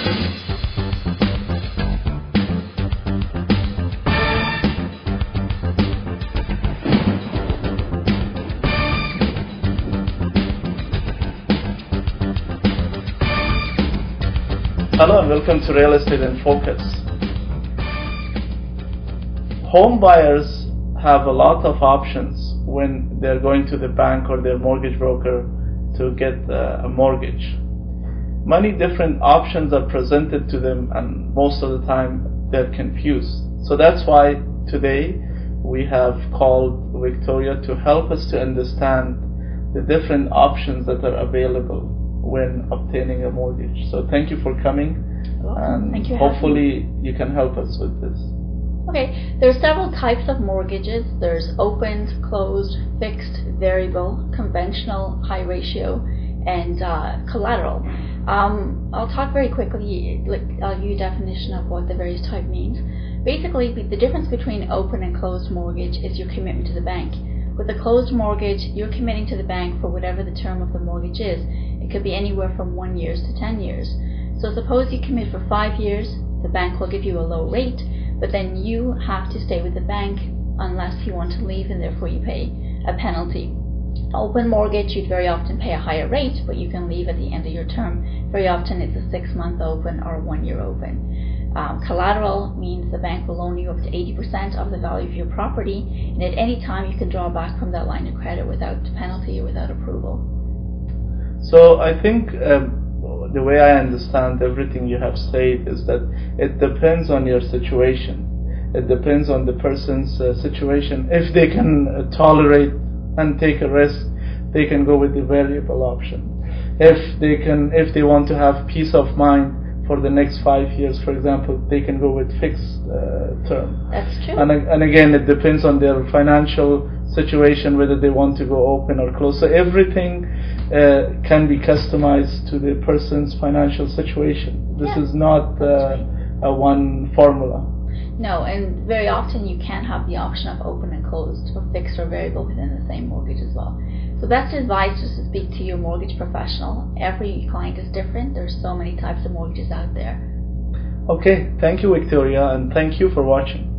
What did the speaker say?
Hello and welcome to Real Estate in Focus. Home buyers have a lot of options when they're going to the bank or their mortgage broker to get a mortgage. Many different options are presented to them, and most of the time they're confused. So that's why today we have called Victoria to help us to understand the different options that are available when obtaining a mortgage. So thank you for coming, and Thank you. hopefully you can help us with this. Okay, there are several types of mortgages. There's open, closed, fixed, variable, conventional, high ratio, and collateral. I'll talk very quickly. I'll give you a definition of what the various type means. Basically, the difference between open and closed mortgage is your commitment to the bank. With a closed mortgage, you're committing to the bank for whatever the term of the mortgage is. It could be anywhere from 1 year to 10 years. So suppose you commit for 5 years, the bank will give you a low rate, but then you have to stay with the bank unless you want to leave, and therefore you pay a penalty. Open mortgage, you'd very often pay a higher rate, but you can leave at the end of your term. Very often it's a 6-month open or a 1 year open. Collateral means the bank will loan you up to 80% of the value of your property, and at any time you can draw back from that line of credit without penalty or without approval. So I think the way I understand everything you have said is that it depends on your situation. It depends on the person's situation. If they can tolerate and take a risk, they can go with the variable option. If they want to have peace of mind for the next 5 years, for example, they can go with fixed term. That's true. And again, it depends on their financial situation, whether they want to go open or close. So everything can be customized to the person's financial situation. This is not a one formula. No, and very often you can have the option of open and closed, or fixed or variable within the same mortgage as well. So best advice is to speak to your mortgage professional. Every client is different. There's so many types of mortgages out there. Okay, thank you, Victoria, and thank you for watching.